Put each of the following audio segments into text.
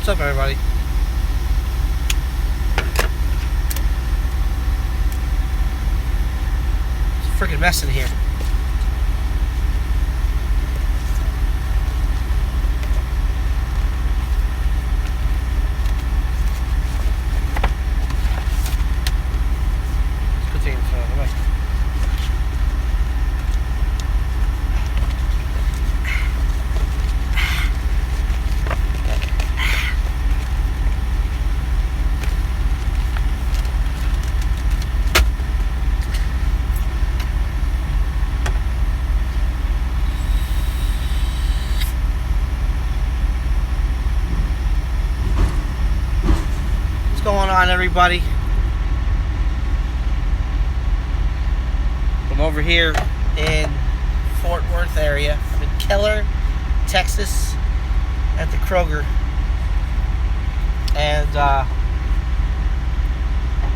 What's up, everybody? It's a freaking mess in here. Let's go take this out of the way. What's going on, everybody? I'm over here in Fort Worth area. I'm in Keller, Texas, at the Kroger, and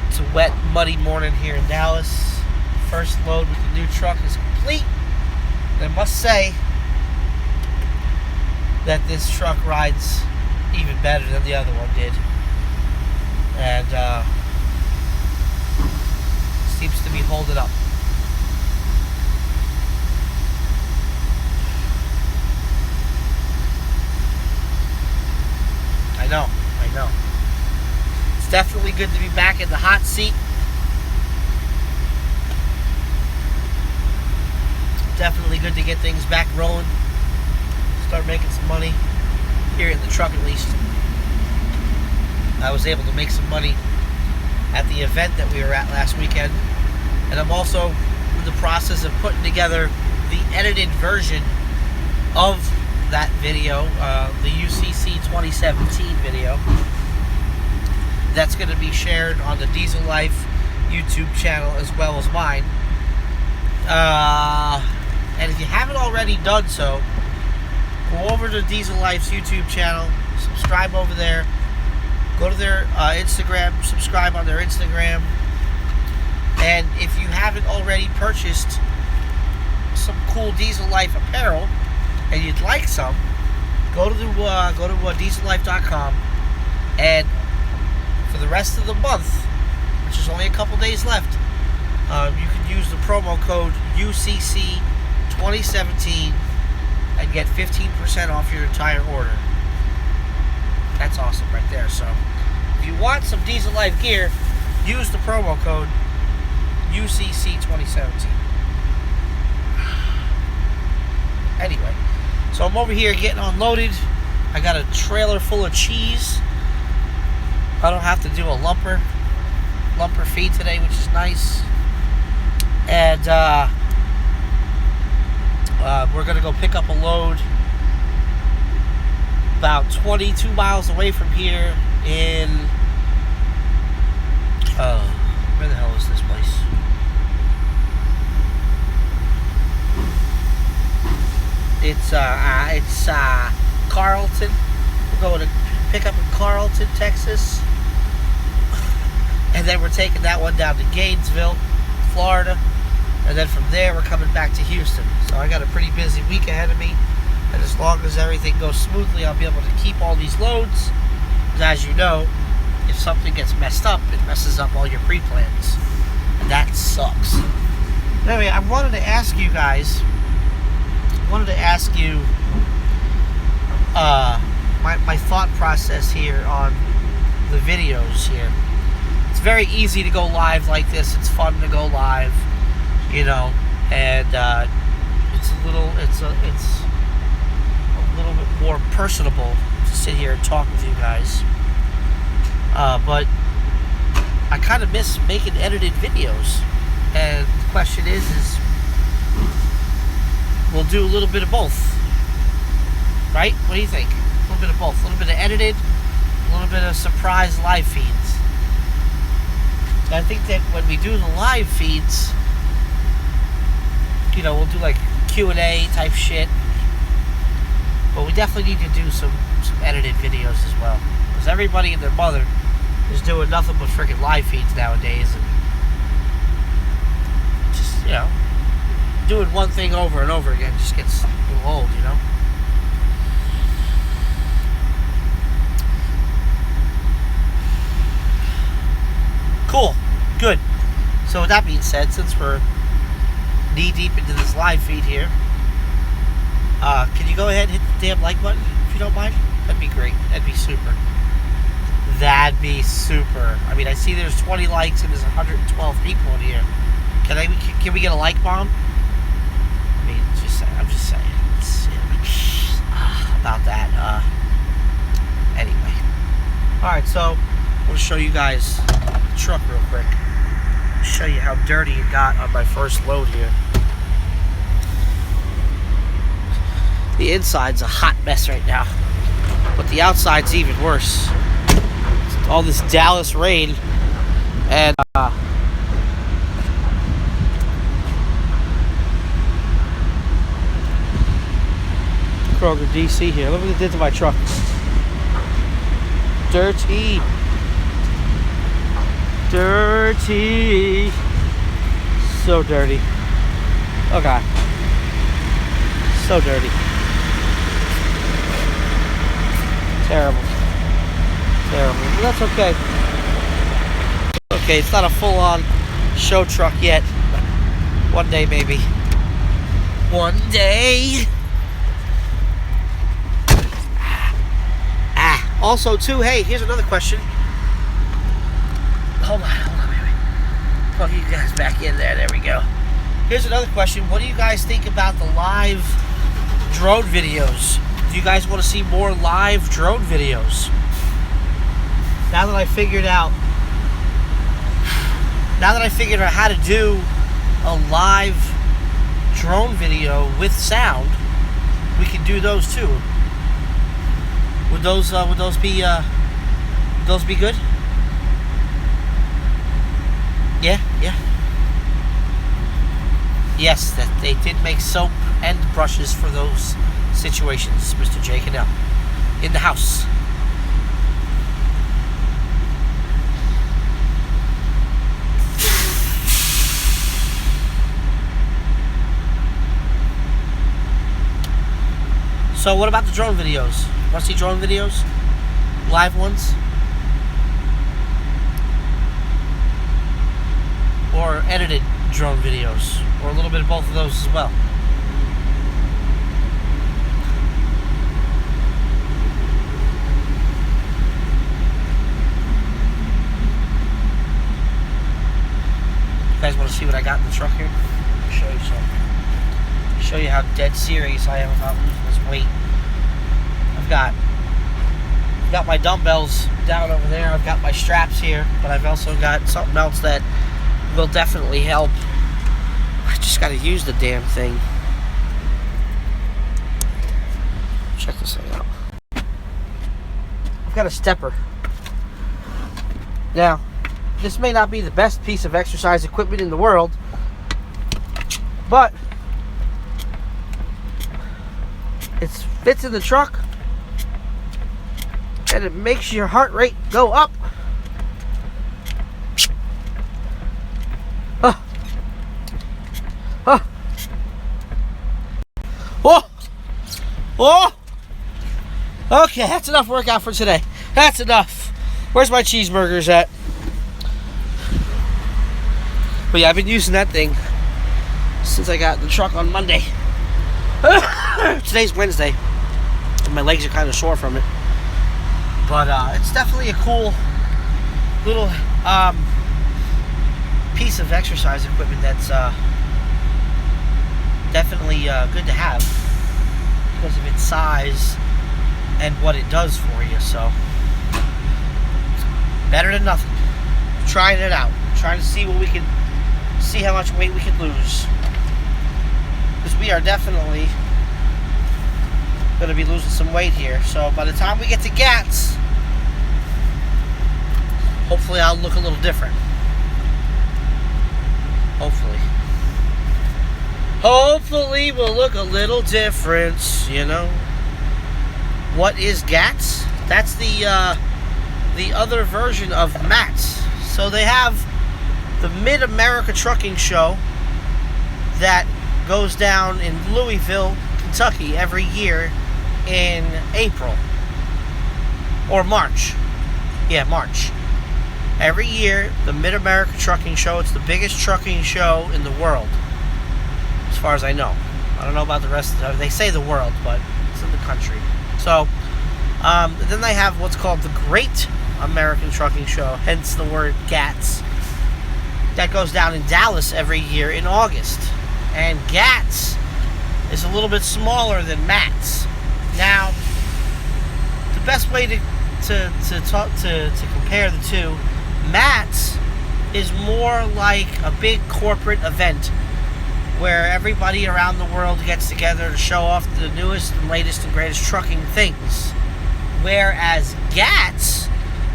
it's a wet, muddy morning here in Dallas. First load with the new truck is complete. And I must say that this truck rides even better than the other one did. And seems to be holding up. I know. It's definitely good to be back in the hot seat. Definitely good to get things back rolling. Start making some money here in the truck, at least. I was able to make some money at the event that we were at last weekend, and I'm also in the process of putting together the edited version of that video, the UCC 2017 video, that's going to be shared on the Diesel Life YouTube channel as well as mine. And if you haven't already done so, go over to Diesel Life's YouTube channel, subscribe over there. Go to their Instagram, subscribe on their Instagram, and if you haven't already purchased some cool Diesel Life apparel and you'd like some, go to diesellife.com, and for the rest of the month, which is only a couple days left, you can use the promo code UCC 2017 and get 15% off your entire order. That's awesome right there. So if you want some Diesel Life gear, use the promo code UCC 2017. Anyway, so I'm over here getting unloaded. I got a trailer full of cheese. I don't have to do a lumper feed today, which is nice. And we're going to go pick up a load about 22 miles away from here in, where the hell is this place? It's Carlton. We're going to pick up in Carlton, Texas. And then we're taking that one down to Gainesville, Florida. And then from there, we're coming back to Houston. So I got a pretty busy week ahead of me. And as long as everything goes smoothly, I'll be able to keep all these loads. Because as you know, if something gets messed up, it messes up all your pre-plans. And that sucks. Anyway, I wanted to ask you guys, my thought process here on the videos here. It's very easy to go live like this. It's fun to go live, you know, and it's a little bit more personable to sit here and talk with you guys. But I kind of miss making edited videos, and the question is we'll do a little bit of both, right? What do you think? A little bit of both, a little bit of edited, a little bit of surprise live feeds. I think that when we do the live feeds, you know, we'll do like Q&A type shit. But we definitely need to do some edited videos as well. Because everybody and their mother is doing nothing but freaking live feeds nowadays. And just, you know, doing one thing over and over again just gets a little old, you know. So with that being said, since we're knee deep into this live feed here, can you go ahead and hit the damn like button if you don't mind? That'd be great. That'd be super. That'd be super. I mean, I see there's 20 likes and there's 112 people in here. Can we get a like bomb? I mean, I'm just saying. About that. Anyway. Alright, so I'm going to show you guys the truck real quick. Show you how dirty it got on my first load here. The inside's a hot mess right now, but the outside's even worse. It's all this Dallas rain and Kroger DC here. Look what they did to my truck. Dirty. Dirty. So dirty. Oh God. So dirty. Terrible. Terrible. But that's okay. Okay, it's not a full-on show truck yet. One day, maybe. One day. Also, too, hey, here's another question. Hold on, wait. Plug you guys back in there. There we go. Here's another question. What do you guys think about the live drone videos? Do you guys want to see more live drone videos? Now that I figured out how to do a live drone video with sound, we can do those too. Would those be good? Yeah. Yes, that they did make soap and brushes for those situations, Mr. J. Cadell. In the house. So what about the drone videos? Want to see drone videos? Live ones? Or edited drone videos? Or a little bit of both of those as well? You guys want to see what I got in the truck here? I'll show you something. Show you how dead serious I am about losing this weight. I've got my dumbbells down over there. I've got my straps here, but I've also got something else that will definitely help. I just got to use the damn thing. Check this thing out. I've got a stepper. Now, this may not be the best piece of exercise equipment in the world, but it fits in the truck and it makes your heart rate go up. Oh! Okay, that's enough workout for today. That's enough. Where's my cheeseburgers at? But yeah, I've been using that thing since I got the truck on Monday. Today's Wednesday, and my legs are kind of sore from it. But it's definitely a cool little piece of exercise equipment that's definitely good to have because of its size and what it does for you. So better than nothing. Trying it out, trying to see how much weight we can lose, because we are definitely going to be losing some weight here. So by the time we get to GATS, hopefully I'll look a little different. Hopefully we'll look a little different, you know. What is GATS? That's the other version of MATS. So they have the Mid-America Trucking Show that goes down in Louisville, Kentucky every year in April or March. Yeah, March. Every year, the Mid-America Trucking Show, it's the biggest trucking show in the world, as far as I know. I don't know about the rest of the, they say the world, but it's in the country. So, then they have what's called the Great American Trucking Show, hence the word GATS. That goes down in Dallas every year in August. And GATS is a little bit smaller than MATS. Now, the best way to compare the two, MATS is more like a big corporate event where everybody around the world gets together to show off the newest and latest and greatest trucking things. Whereas GATS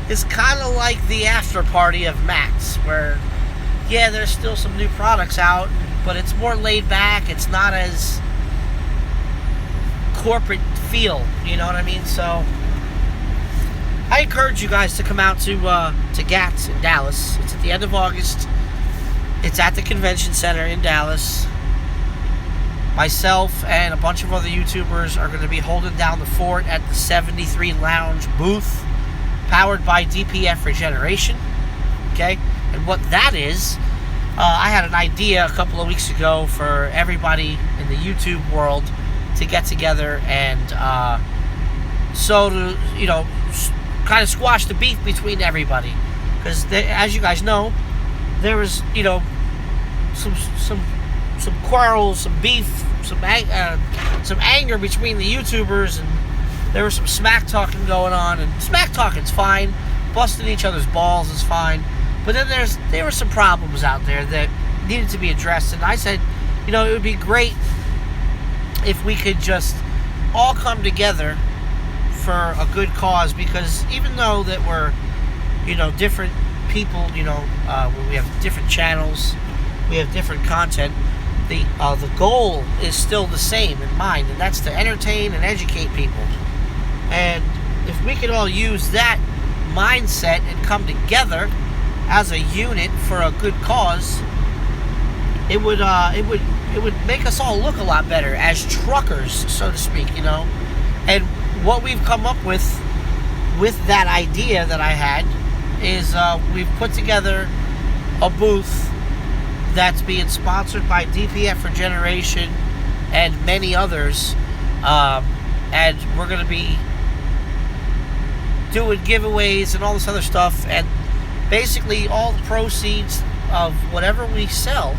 is kind of like the after party of MATS, where, yeah, there's still some new products out, but it's more laid back. It's not as corporate feel, you know what I mean? So I encourage you guys to come out to GATS in Dallas. It's at the end of August. It's at the convention center in Dallas. Myself and a bunch of other YouTubers are going to be holding down the fort at the 73 Lounge booth, powered by DPF Regeneration. Okay? And what that is, I had an idea a couple of weeks ago for everybody in the YouTube world to get together and so to, you know, kind of squash the beef between everybody. Because as you guys know, there was, you know, some quarrels, some beef, some anger between the YouTubers, and there was some smack talking going on. And smack talking's fine, busting each other's balls is fine, but then there were some problems out there that needed to be addressed. And I said, you know, it would be great if we could just all come together for a good cause, because even though that we're, you know, different people, you know, we have different channels, we have different content, the goal is still the same in mind, and that's to entertain and educate people. And if we could all use that mindset and come together as a unit for a good cause, it would make us all look a lot better as truckers, so to speak, you know. And what we've come up with that idea that I had is we've put together a booth that's being sponsored by DPF Regeneration and many others, and we're going to be doing giveaways and all this other stuff, and basically all the proceeds of whatever we sell,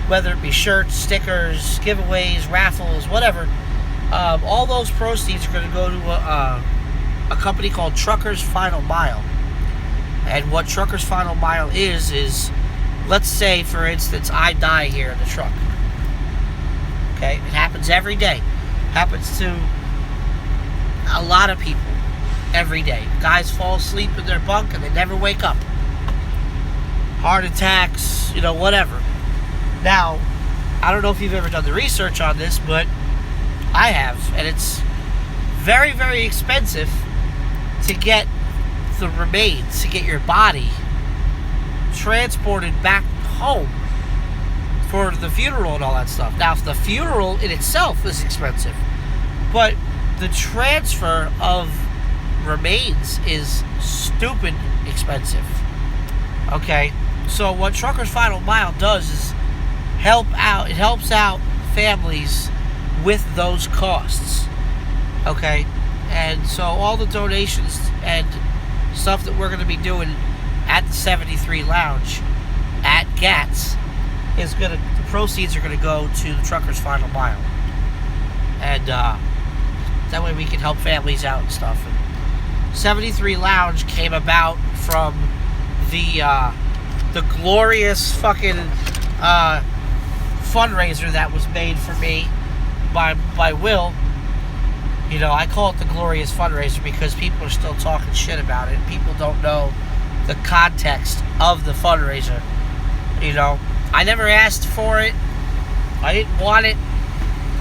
whether it be shirts, stickers, giveaways, raffles, whatever, all those proceeds are going to go to a company called Truckers Final Mile. And what Truckers Final Mile is, let's say, for instance, I die here in the truck. Okay? It happens every day. Happens to a lot of people every day. Guys fall asleep in their bunk and they never wake up. Heart attacks, you know, whatever. Now, I don't know if you've ever done the research on this, but I have. And it's very, very expensive to get the remains, to get your body transported back home for the funeral and all that stuff. Now, the funeral in itself is expensive, but the transfer of remains is stupid expensive. Okay, so what Truckers Final Mile does is it helps out families with those costs. Okay, and so all the donations and stuff that we're going to be doing at the 73 Lounge at GATS the proceeds are going to go to the Truckers Final Mile, and that way we can help families out and stuff. And 73 Lounge came about from the glorious fucking fundraiser that was made for me by Will. You know, I call it the glorious fundraiser because people are still talking shit about it. People don't know the context of the fundraiser. You know, I never asked for it. I didn't want it.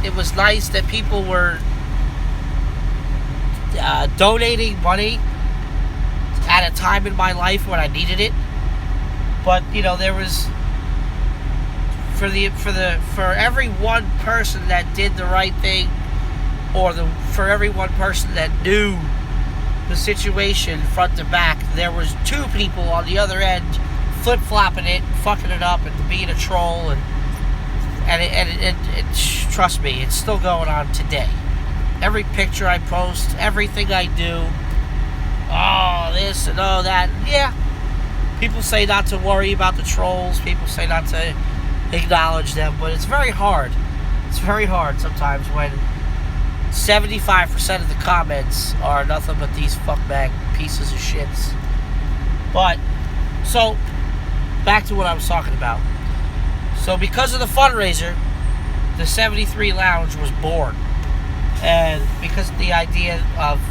It was nice that people were donating money at a time in my life when I needed it. But, you know, there was for every one person that did the right thing, or for every one person that knew the situation front to back. There was 2 people on the other end flip-flopping it, fucking it up, and being a troll, and trust me, it's still going on today. Every picture I post, everything I do, oh, this and oh, that, yeah. People say not to worry about the trolls, people say not to acknowledge them, but it's very hard. It's very hard sometimes when 75% of the comments are nothing but these fuckbag pieces of shits. But, so, back to what I was talking about. So because of the fundraiser, the 73 Lounge was born. And because of the idea of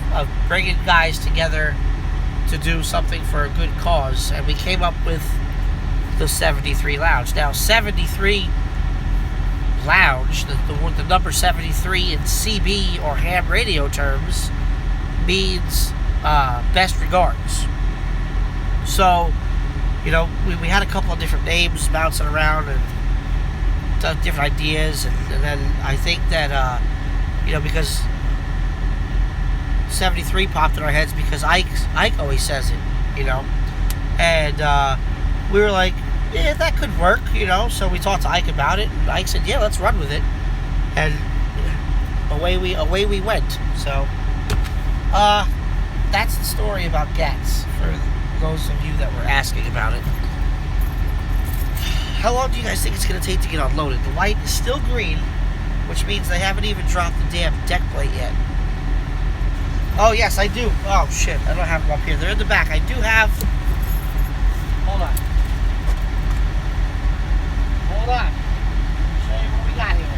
bringing guys together to do something for a good cause, and we came up with the 73 Lounge. Now, 73 Lounge, the number 73 in CB or ham radio terms, means best regards. So, you know, we had a couple of different names bouncing around and different ideas, and then I think that, you know, because 73 popped in our heads because Ike always says it, you know, and we were like, yeah, that could work, you know. So we talked to Ike about it, and Ike said, yeah, let's run with it, and away we went. So that's the story about GATS for those of you that were asking about it. How long do you guys think it's going to take to get unloaded? The light is still green, which means they haven't even dropped the damn deck plate yet. Oh, yes, I do. Oh, shit. I don't have them up here. They're in the back. I do have... Hold on. Hold on. I'll show you what we got here.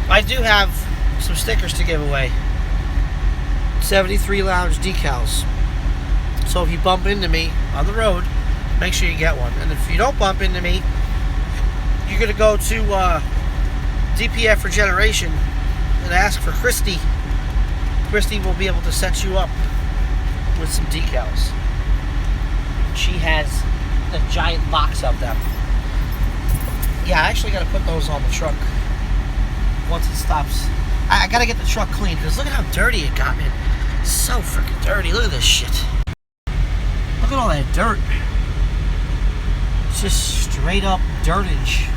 I do have some stickers to give away. 73 Lounge decals. So if you bump into me on the road, make sure you get one. And if you don't bump into me, you're going to go to DPF Regeneration and ask for Christy. Christy will be able to set you up with some decals. She has a giant box of them. Yeah, I actually got to put those on the truck once it stops. I got to get the truck clean because look at how dirty it got, man. It's so freaking dirty. Look at this shit. Look at all that dirt. It's just straight up dirtage.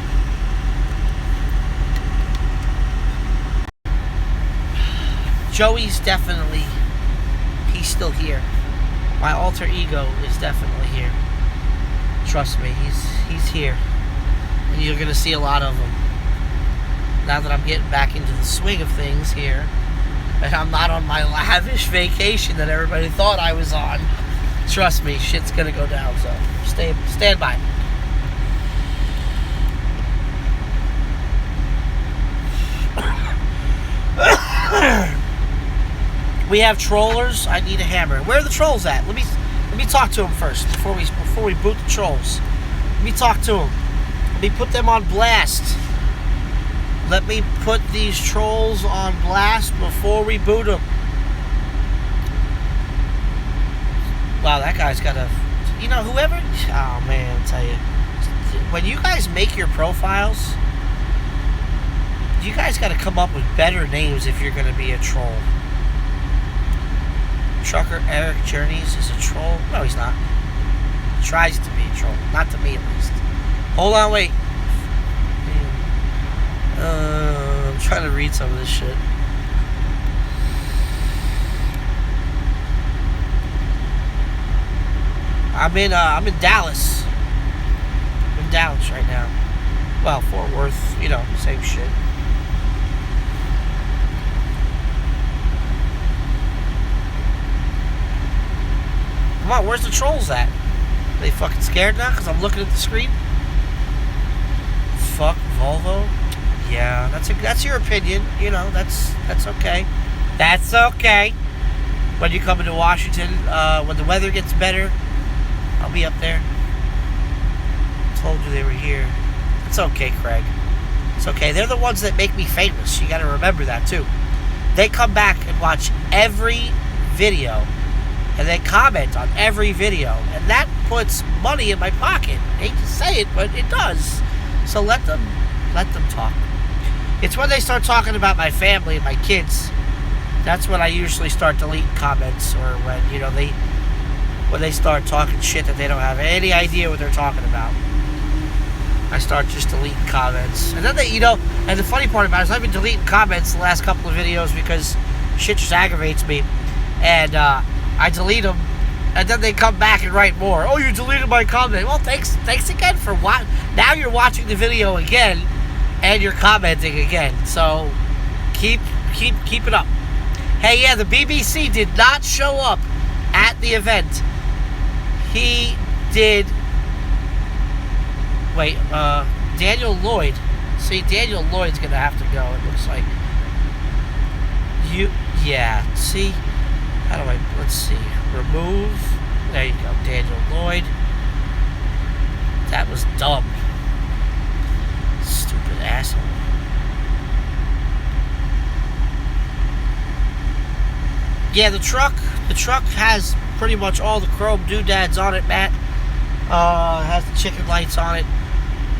Joey's definitely, he's still here. My alter ego is definitely here. Trust me, he's here. And you're going to see a lot of him. Now that I'm getting back into the swing of things here, and I'm not on my lavish vacation that everybody thought I was on, trust me, shit's going to go down, so stand by. We have trollers. I need a hammer. Where are the trolls at? Let me talk to them first before we boot the trolls. Let me talk to them. Let me put them on blast. Let me put these trolls on blast before we boot them. Wow, that guy's got a... You know, whoever... Oh, man, I'll tell you. When you guys make your profiles, you guys got to come up with better names if you're going to be a troll. Trucker Eric Journeys is a troll. No, he's not. He tries to be a troll. Not to me, at least. Hold on, wait. I'm trying to read some of this shit. I'm in Dallas. I'm in Dallas right now. Well, Fort Worth, you know, same shit. Come on, where's the trolls at? Are they fucking scared now because I'm looking at the screen? Fuck Volvo. Yeah, that's your opinion. You know, that's okay. That's okay. When you come into Washington, when the weather gets better, I'll be up there. Told you they were here. It's okay, Craig. It's okay. They're the ones that make me famous. You got to remember that too. They come back and watch every video. And they comment on every video. And that puts money in my pocket. I hate to say it, but it does. So let them talk. It's when they start talking about my family and my kids. That's when I usually start deleting comments, or when, you know, when they start talking shit that they don't have any idea what they're talking about. I start just deleting comments. And then they, you know, and the funny part about it is I've been deleting comments the last couple of videos because shit just aggravates me. And I delete them, and then they come back and write more. Oh, you deleted my comment. Well, thanks again for what. Now you're watching the video again, and you're commenting again. So keep it up. Hey, yeah, the BBC did not show up at the event. He did. Wait, Daniel Lloyd. See, Daniel Lloyd's gonna have to go, it looks like. Yeah, see? How do I, let's see. Remove. There you go, Daniel Lloyd. That was dumb. Stupid asshole. Yeah, the truck has pretty much all the chrome doodads on it, Matt. Has the chicken lights on it.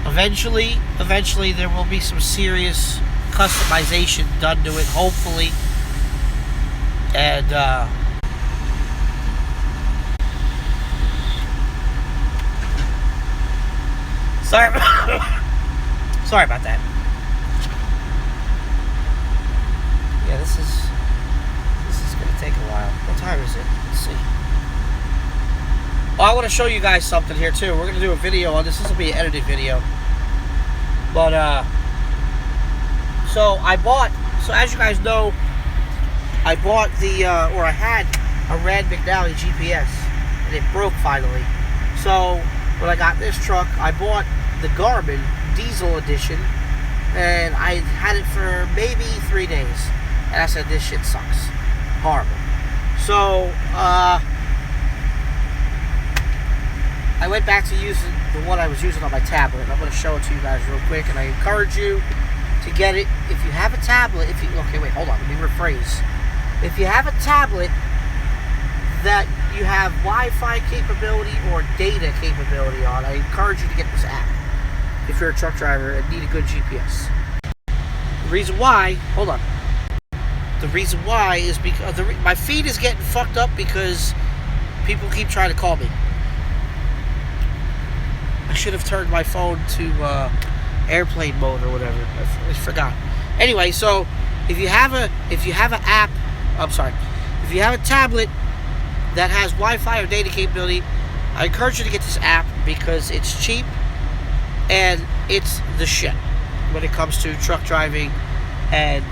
Eventually there will be some serious customization done to it, hopefully. And sorry about that. Yeah, this is gonna take a while. What time is it? Let's see. Well, I want to show you guys something here too. We're gonna do a video on this. This will be an edited video. But so as you guys know, I bought I had a Rand McNally GPS, and it broke finally. So when I got this truck, I bought the Garmin Diesel Edition, and I had it for maybe 3 days, and I said, this shit sucks, horrible. So I went back to using the one I was using on my tablet. I'm going to show it to you guys real quick, and I encourage you to get it. If you have a tablet, okay, wait, hold on, let me rephrase. If you have a tablet that you have Wi-Fi capability or data capability on, I encourage you to get this app if you're a truck driver and need a good GPS. The reason why, hold on. The reason why is because my feed is getting fucked up because people keep trying to call me. I should have turned my phone to airplane mode or whatever. I forgot. Anyway, so if you have a tablet that has Wi-Fi or data capability, I encourage you to get this app because it's cheap and it's the shit when it comes to truck driving. And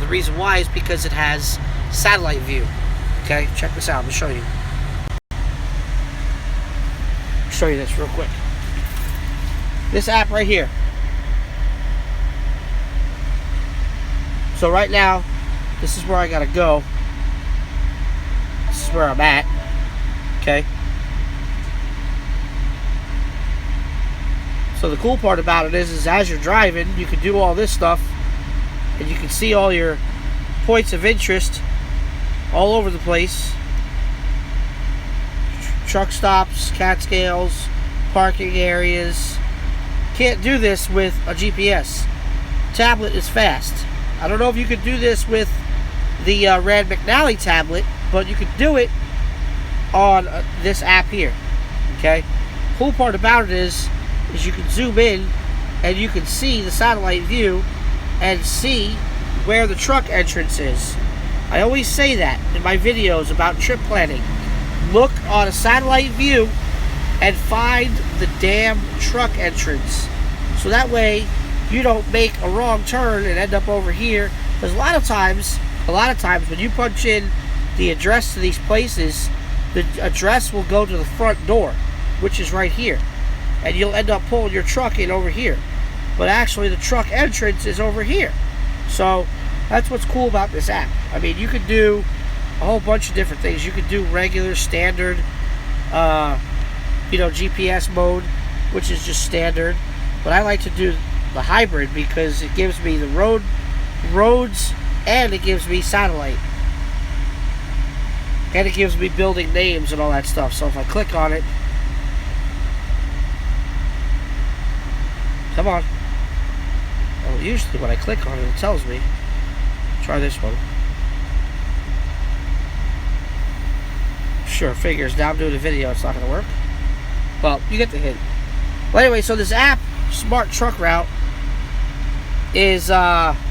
the reason why is because it has satellite view. Okay, check this out. Let me show you. Show you this real quick. This app right here. So right now, this is where I gotta go. This is where I'm at. Okay. So the cool part about it is as you're driving, you can do all this stuff, and you can see all your points of interest all over the place. Truck stops, Catskills, parking areas. Can't do this with a GPS. Tablet is fast. I don't know if you could do this with the Rand McNally tablet, but you could do it on this app here. Okay. Cool part about it is you can zoom in and you can see the satellite view and see where the truck entrance is. I always say that in my videos about trip planning. Look on a satellite view and find the damn truck entrance, so that way you don't make a wrong turn and end up over here. Because a lot of times when you punch in the address to these places, the address will go to the front door, which is right here, and you'll end up pulling your truck in over here, but actually the truck entrance is over here. So that's what's cool about this app. I mean, you could do a whole bunch of different things. You could do regular, standard, GPS mode, which is just standard. But I like to do the hybrid because it gives me the roads, and it gives me satellite, and it gives me building names and all that stuff. So if I click on it, come on. Oh, usually when I click on it, it tells me. Try this one. Sure, figures. Now I'm doing a video, it's not going to work. Well, you get the hint. Well, anyway, so this app, Smart Truck Route, is only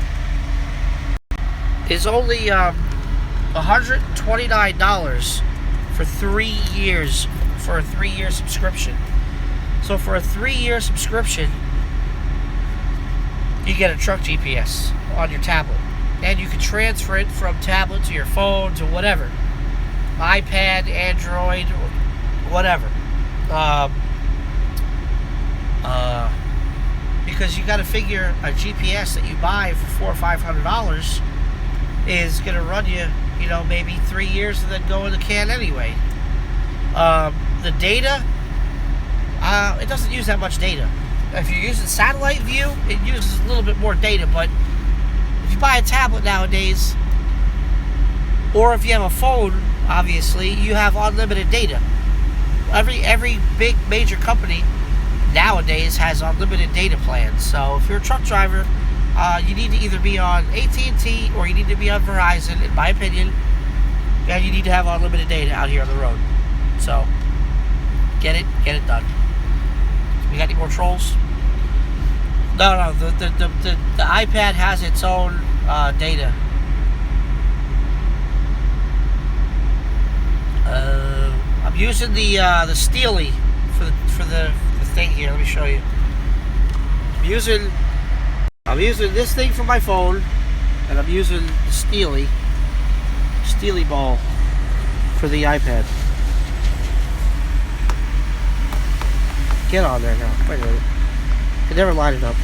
$129 for 3 years, for a 3-year subscription. So for a 3-year subscription, you get a truck GPS on your tablet. And you can transfer it from tablet to your phone to whatever. iPad, Android, whatever. Because you got to figure a GPS that you buy for $400 or $500 is going to run you, you know, maybe 3 years and then go in the can anyway. The data, it doesn't use that much data. If you're using satellite view, it uses a little bit more data, but if you buy a tablet nowadays, or if you have a phone, obviously, you have unlimited data. Every big major company nowadays has unlimited data plans. So if you're a truck driver, you need to either be on AT&T or you need to be on Verizon, in my opinion. And you need to have unlimited data out here on the road. So get it done. We got any more trolls? No. The iPad has its own data. I'm using the Steely for the thing here. Let me show you. I'm using this thing for my phone, and I'm using the Steely ball for the iPad. Get on there now. Wait a minute. I never lined it up.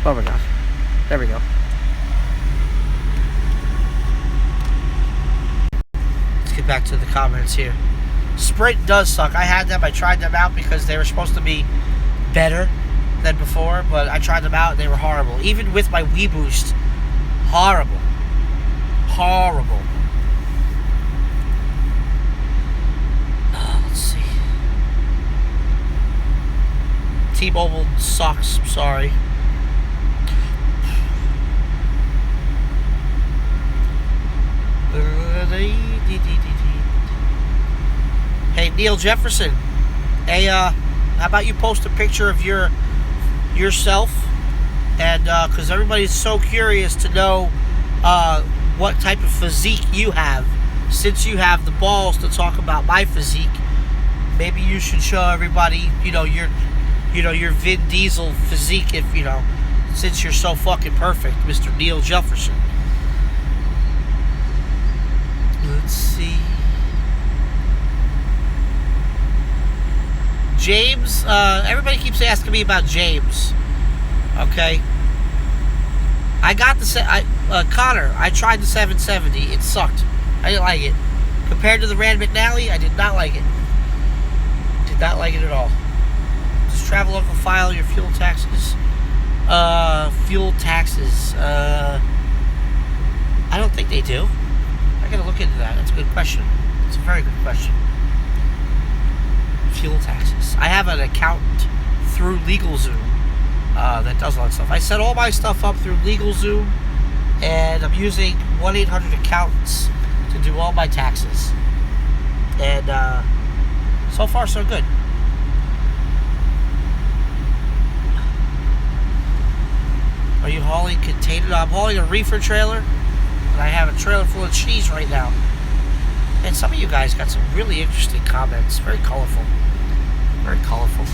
Oh my god. There we go. Let's get back to the comments here. Sprint does suck. I had them. I tried them out because they were supposed to be better than before, but I tried them out and they were horrible. Even with my WeBoost, horrible. Horrible. Let's see. T-Mobile sucks. I'm sorry. Hey, Neil Jefferson. Hey, how about you post a picture of yourself? And because everybody's so curious to know what type of physique you have. Since you have the balls to talk about my physique, maybe you should show everybody, your Vin Diesel physique. If since you're so fucking perfect, Mr. Neil Jefferson. Let's see. James, everybody keeps asking me about James. Okay. I got the Connor. I tried the 770. It sucked. I didn't like it. Compared to the Rand McNally, I did not like it. Did not like it at all. Does Travel Local file your fuel taxes? Fuel taxes. I don't think they do. I gotta look into that. That's a good question. It's a very good question. Fuel taxes. I have an accountant through LegalZoom that does all that stuff. I set all my stuff up through LegalZoom, and I'm using 1-800-ACCOUNTANTS to do all my taxes. And so far, so good. Are you hauling container? No, I'm hauling a reefer trailer, and I have a trailer full of cheese right now. And some of you guys got some really interesting comments. Very colorful. Very colorful.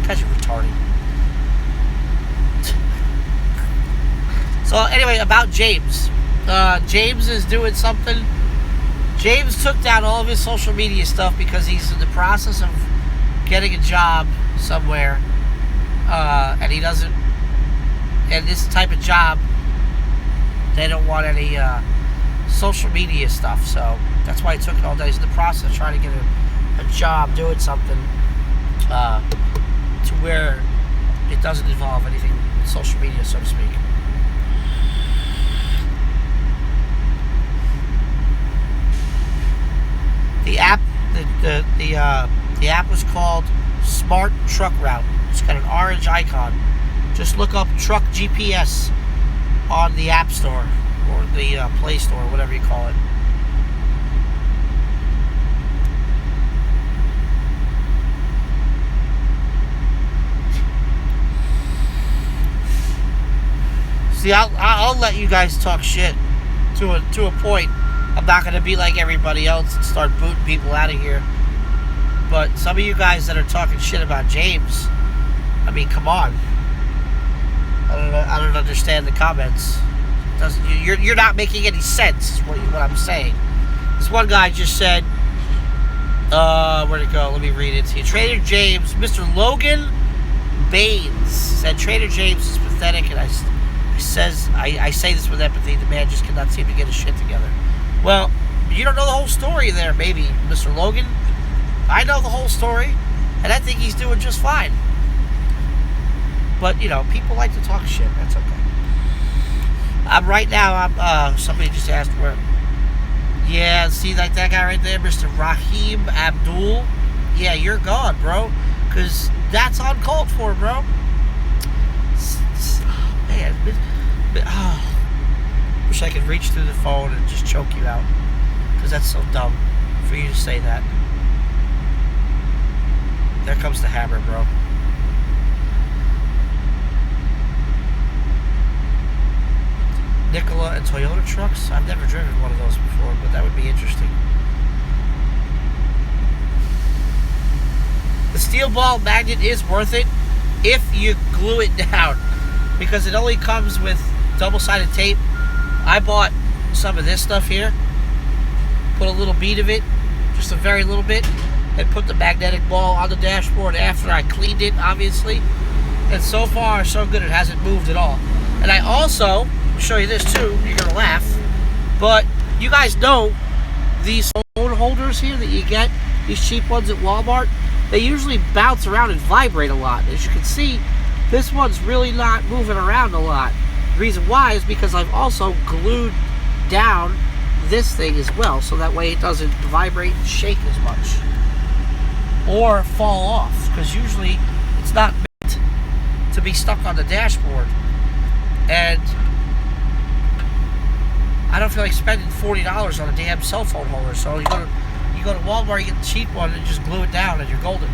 You guys are retarded. So anyway, about James. James is doing something. James took down all of his social media stuff because he's in the process of getting a job somewhere. And he doesn't... And this type of job, they don't want any social media stuff. So that's why he took it all day. He's in the process of trying to get a job doing something to where it doesn't involve anything with social media, so to speak. The app, the app was called Smart Truck Route. It's got an orange icon. Just look up Truck GPS on the App Store or the Play Store, whatever you call it. See, I'll let you guys talk shit to a point. I'm not going to be like everybody else and start booting people out of here. But some of you guys that are talking shit about James, I mean, come on. I don't understand the comments. You're not making any sense, is what I'm saying. This one guy just said, where'd it go? Let me read it to you. Trader James, Mr. Logan Baines said, Trader James is pathetic, and I say this with empathy. The man just cannot seem to get his shit together. Well, you don't know the whole story there, maybe, Mr. Logan. I know the whole story, and I think he's doing just fine. But, you know, people like to talk shit. That's okay. Right now, somebody just asked where. Yeah, see, like that guy right there, Mr. Rahim Abdul. Yeah, you're gone, bro. Because that's uncalled for, bro. Oh, man. Wish I could reach through the phone and just choke you out. Because that's so dumb for you to say that. There comes the hammer, bro. Nikola and Toyota trucks? I've never driven one of those before, but that would be interesting. The steel ball magnet is worth it if you glue it down, because it only comes with double-sided tape. I bought some of this stuff here, put a little bead of it, just a very little bit, and put the magnetic ball on the dashboard after I cleaned it, obviously. And so far, so good, it hasn't moved at all. And I also, I'll show you this too, you're gonna laugh, but you guys know these phone holders here that you get, these cheap ones at Walmart, they usually bounce around and vibrate a lot. As you can see, this one's really not moving around a lot. The reason why is because I've also glued down this thing as well, so that way it doesn't vibrate and shake as much or fall off, because usually it's not meant to be stuck on the dashboard. And I don't feel like spending $40 on a damn cell phone holder, so you go to Walmart, you get the cheap one and just glue it down and you're golden.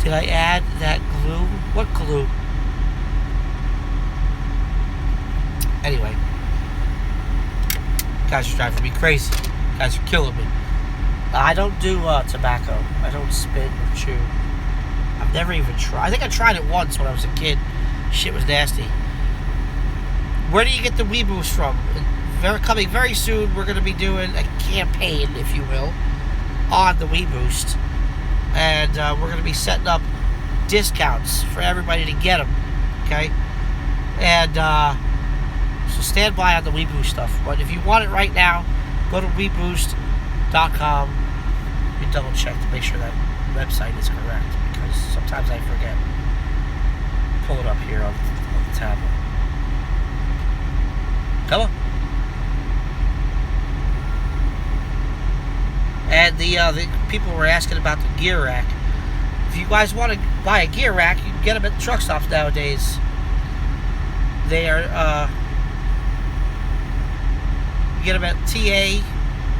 Did I add that glue? What glue? Anyway. You guys are driving me crazy. You guys are killing me. I don't do tobacco. I don't spit or chew. I've never even tried. I think I tried it once when I was a kid. Shit was nasty. Where do you get the WeBoost from? Coming very soon, we're going to be doing a campaign, if you will, on the WeBoost. And we're going to be setting up discounts for everybody to get them. Okay? And so stand by on the WeBoost stuff. But if you want it right now, go to WeBoost.com. You double check to make sure that website is correct, because sometimes I forget. Pull it up here on the tablet. Come on. And the people were asking about the gear rack. If you guys want to buy a gear rack, you can get them at the truck stops nowadays. They are, you get them at TA.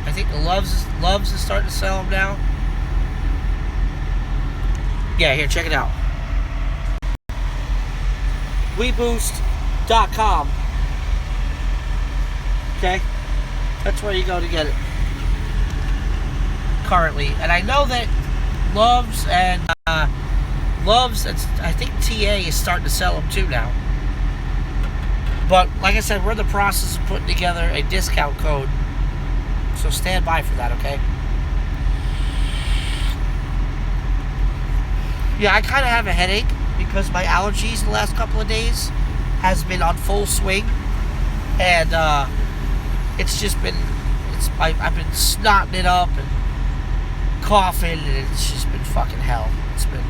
I think the Loves is starting to sell them now. Yeah, here, check it out. WeBoost.com. Okay? That's where you go to get it. Currently. And I know that Loves and I think TA is starting to sell them too now. But like I said, we're in the process of putting together a discount code. So stand by for that, okay? Yeah, I kind of have a headache because my allergies the last couple of days has been on full swing. And it's just been, I've been snotting it up and coughing, and it's just been fucking hell. It's been,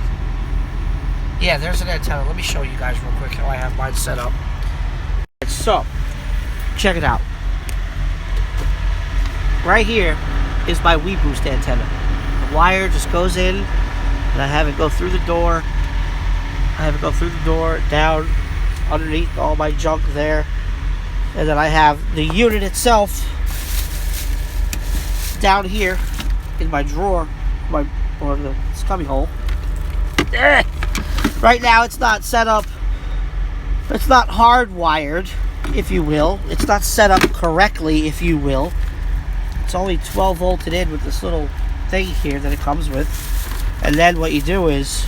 yeah, there's an antenna. Let me show you guys real quick how I have mine set up. It's So, check it out. Right here is my WeBoost antenna. The wire just goes in, and I have it go through the door. Down underneath all my junk there. And then I have the unit itself down here in my drawer, or the scummy hole. Right now it's not set up, it's not hardwired, if you will. It's not set up correctly, if you will. It's only 12 volted in with this little thing here that it comes with. And then what you do is,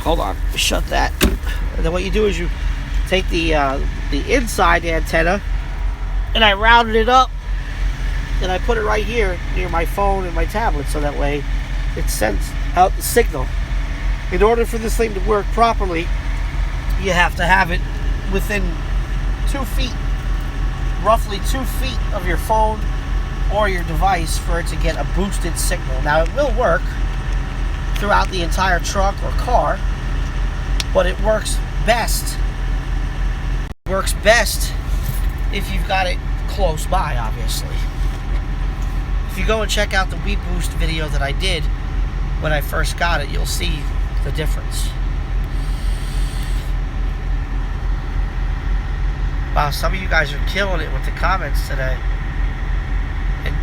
hold on, shut that. And then what you do is you take the inside antenna, and I rounded it up, and I put it right here near my phone and my tablet, so that way it sends out the signal. In order for this thing to work properly, you have to have it within 2 feet, roughly 2 feet of your phone or your device for it to get a boosted signal. Now, it will work throughout the entire truck or car, but it works best if you've got it close by, obviously. If you go and check out the WeBoost video that I did when I first got it, you'll see the difference. Wow, some of you guys are killing it with the comments today. And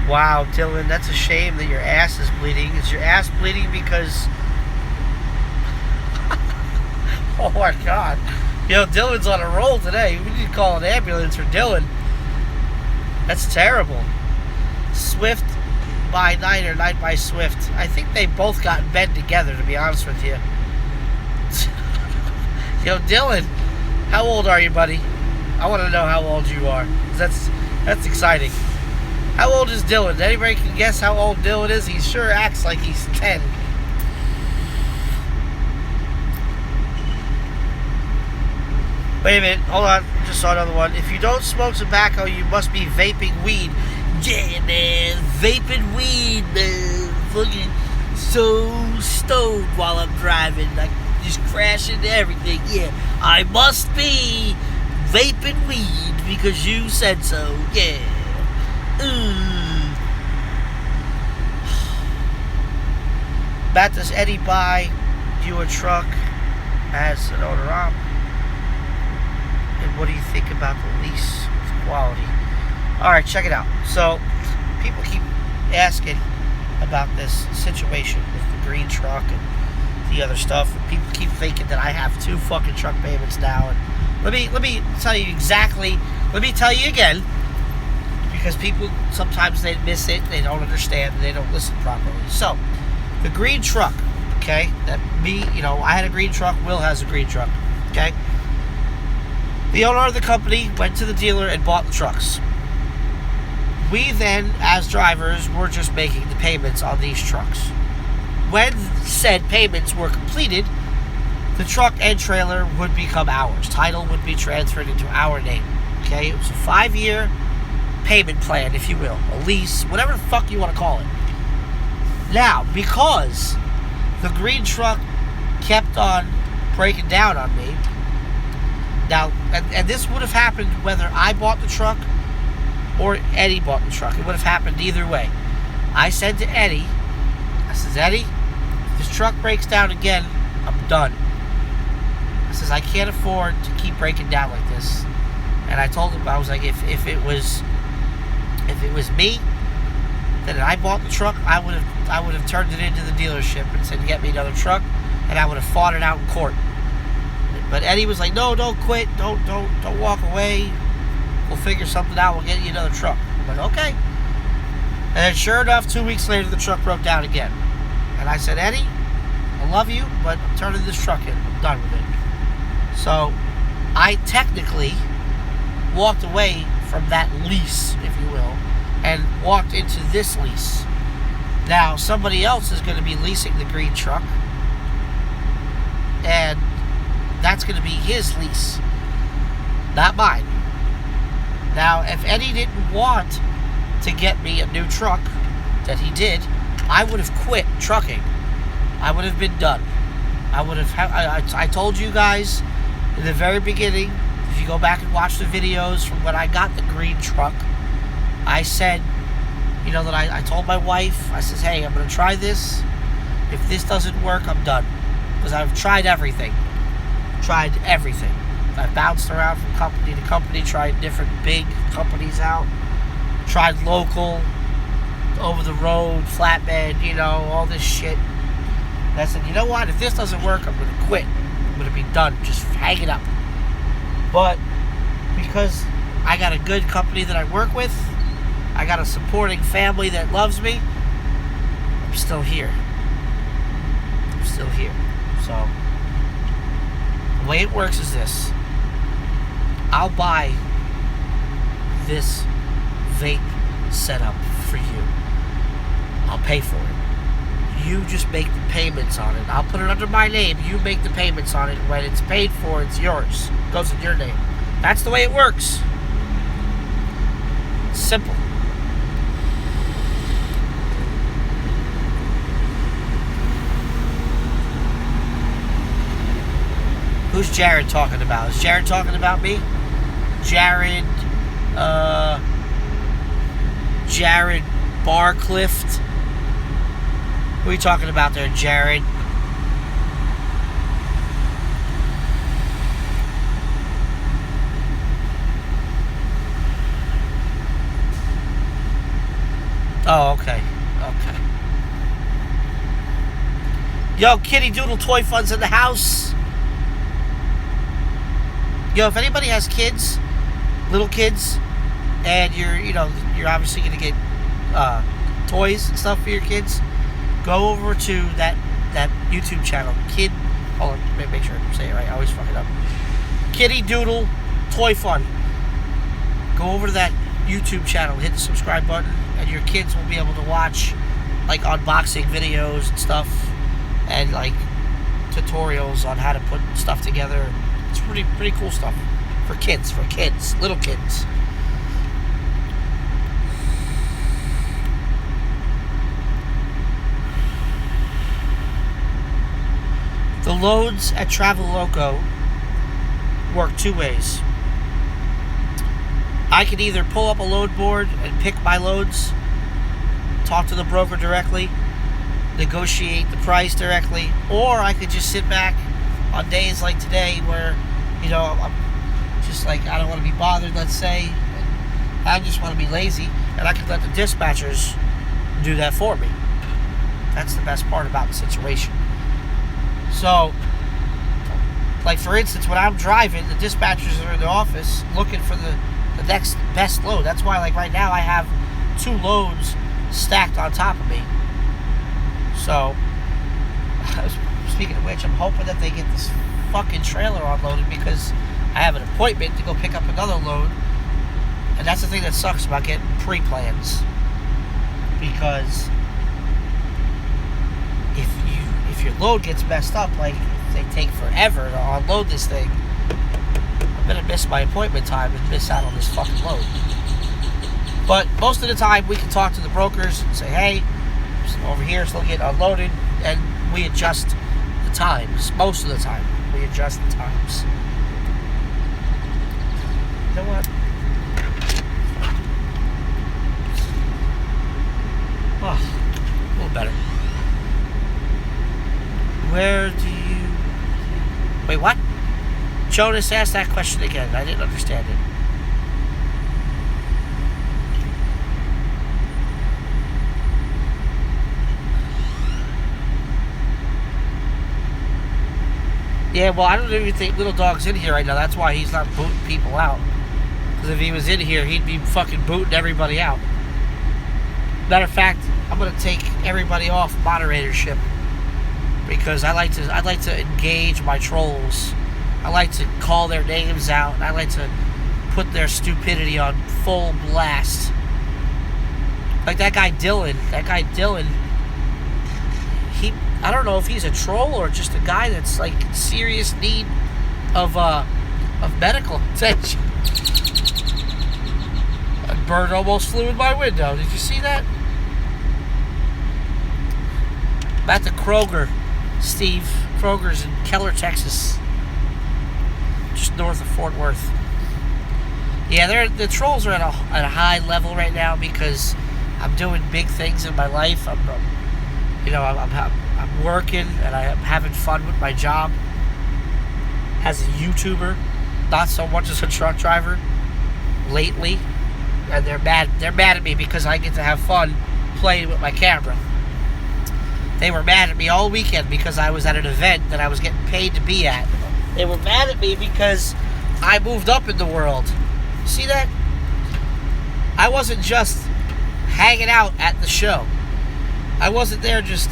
Wow, Dylan, that's a shame that your ass is bleeding. Is your ass bleeding because... Oh my God. You know, Dylan's on a roll today. We need to call an ambulance for Dylan. That's terrible. Swift by Night or Night by Swift. I think they both got in bed together, to be honest with you. Yo, Dylan, how old are you, buddy? I want to know how old you are. That's exciting. How old is Dylan? Anybody can guess how old Dylan is? He sure acts like he's 10. Wait a minute, hold on. Just saw another one. If you don't smoke tobacco, you must be vaping weed. Yeah, man. Vaping weed, man. Fucking so stoned while I'm driving. Like, just crashing everything. Yeah, I must be vaping weed because you said so. Yeah. Matt, does Eddie buy you a truck as an owner-op? And what do you think about the lease quality? Alright, check it out. So, people keep asking about this situation with the green truck and the other stuff. And people keep thinking that I have 2 fucking truck payments now. And let me tell you exactly. Let me tell you again. Because people, sometimes they miss it, they don't understand, they don't listen properly. So, the green truck, okay, I had a green truck, Will has a green truck, okay? The owner of the company went to the dealer and bought the trucks. We then, as drivers, were just making the payments on these trucks. When said payments were completed, the truck and trailer would become ours. Title would be transferred into our name, okay? It was a 5-year payment plan, if you will, a lease, whatever the fuck you want to call it. Now, because the green truck kept on breaking down on me, now, and this would have happened whether I bought the truck or Eddie bought the truck. It would have happened either way. I said to Eddie, I says, Eddie, if this truck breaks down again, I'm done. I says, I can't afford to keep breaking down like this. And I told him, I was like, if it was me, then I bought the truck, I would have turned it into the dealership and said, get me another truck, and I would have fought it out in court. But Eddie was like, no, don't quit, don't walk away. We'll figure something out, we'll get you another truck. I'm like, okay. And then sure enough, 2 weeks later, the truck broke down again. And I said, Eddie, I love you, but I'm turning this truck in. I'm done with it. So, I technically walked away from that lease, if you will, and walked into this lease. Now, somebody else is going to be leasing the green truck, and that's going to be his lease, not mine. Now, if Eddie didn't want to get me a new truck, that he did, I would have quit trucking. I would have been done. I would have. I told you guys in the very beginning. If you go back and watch the videos from when I got the green truck, I said, you know, that I told my wife. I says, hey, I'm gonna try this. If this doesn't work, I'm done. Because I've tried everything. Tried everything. I've bounced around from company to company, tried different big companies out, tried local, over the road, flatbed, you know, all this shit. And I said, you know what? If this doesn't work, I'm going to quit. I'm going to be done. Just hang it up. But because I got a good company that I work with, I got a supporting family that loves me, I'm still here. I'm still here. So, the way it works is this. I'll buy this vape setup for you. I'll pay for it. You just make the payments on it. I'll put it under my name. You make the payments on it. When it's paid for, it's yours. It goes in your name. That's the way it works. It's simple. Who's Jared talking about? Is Jared talking about me? Jared Barclift. Who are you talking about there, Jared? Oh, okay. Okay. Yo, Kitty Doodle Toy Fun's in the house. Yo, if anybody has kids, little kids, and you're obviously gonna get toys and stuff for your kids, go over to that YouTube channel, hold on, make sure I say it right. I always fuck it up. Kitty Doodle Toy Fun. Go over to that YouTube channel, hit the subscribe button, and your kids will be able to watch like unboxing videos and stuff, and like tutorials on how to put stuff together. It's pretty cool stuff for kids, little kids. The loads at Traveloco work two ways. I could either pull up a load board and pick my loads, talk to the broker directly, negotiate the price directly, or I could just sit back on days like today where, I'm just like, I don't want to be bothered, let's say, and I just want to be lazy, and I could let the dispatchers do that for me. That's the best part about the situation. So, like for instance, when I'm driving, the dispatchers are in the office looking for the next best load. That's why, like right now, I have 2 loads stacked on top of me. So, speaking of which, I'm hoping that they get this fucking trailer unloaded because I have an appointment to go pick up another load. And that's the thing that sucks about getting pre-plans. Because if your load gets messed up, like if they take forever to unload this thing, I'm going to miss my appointment time and miss out on this fucking load. But most of the time, we can talk to the brokers and say, hey, over here, still getting unloaded, and we adjust the times. Most of the time, we adjust the times. You know what? Oh, a little better. Where do you... Wait, what? Jonas asked that question again. I didn't understand it. Yeah, well, I don't even think Little Dog's in here right now. That's why he's not booting people out. Because if he was in here, he'd be fucking booting everybody out. Matter of fact, I'm gonna take everybody off moderatorship because I like to engage my trolls. I like to call their names out, and I like to put their stupidity on full blast. Like that guy Dylan. I don't know if he's a troll or just a guy that's like in serious need of medical attention. A bird almost flew in my window. Did you see that? at the Kroger, Steve. Kroger's in Keller, Texas. Just north of Fort Worth. Yeah, the trolls are at a high level right now because I'm doing big things in my life. I'm working and I'm having fun with my job as a YouTuber, not so much as a truck driver lately. And they're mad at me because I get to have fun playing with my camera. They were mad at me all weekend because I was at an event that I was getting paid to be at. They were mad at me because I moved up in the world. See that? I wasn't just hanging out at the show. I wasn't there just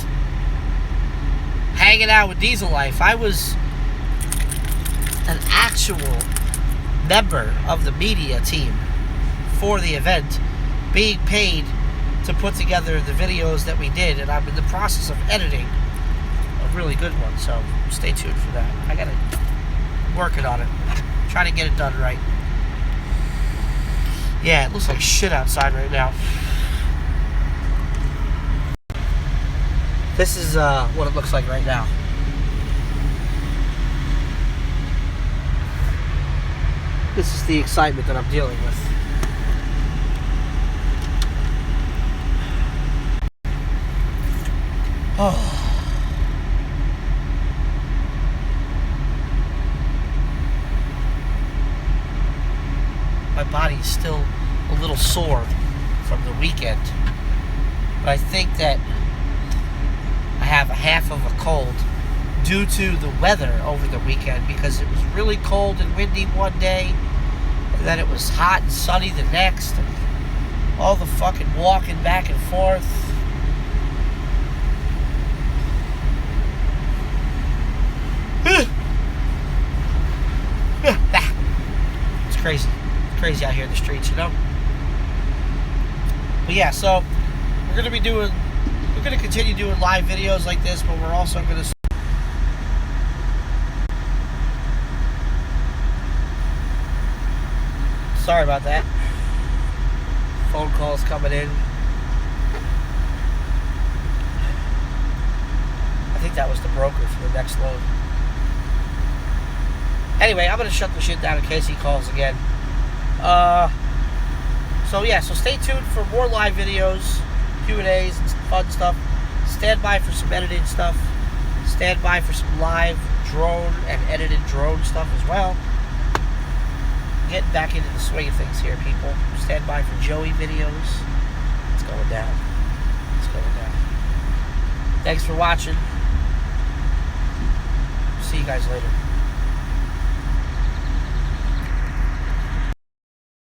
hanging out with Diesel Life. I was an actual member of the media team for the event, being paid to put together the videos that we did, and I'm in the process of editing a really good one, so stay tuned for that. I gotta working on it, trying to get it done right. Yeah, it looks like shit outside right now. This is what it looks like right now. This is the excitement that I'm dealing with. Oh. My body is still a little sore from the weekend, but I think that I have a half of a cold due to the weather over the weekend, because it was really cold and windy one day, and then it was hot and sunny the next, and all the fucking walking back and forth. It's crazy. It's crazy out here in the streets, you know? But yeah, so we're going to continue doing live videos like this, but we're also going to... Sorry about that. Phone calls coming in. I think that was the broker for the next load. Anyway, I'm going to shut the shit down in case he calls again. So stay tuned for more live videos, Q&As, and some fun stuff. Stand by for some edited stuff. Stand by for some live drone and edited drone stuff as well. Getting back into the swing of things here, people. Stand by for Joey videos. It's going down. It's going down. Thanks for watching. See you guys later.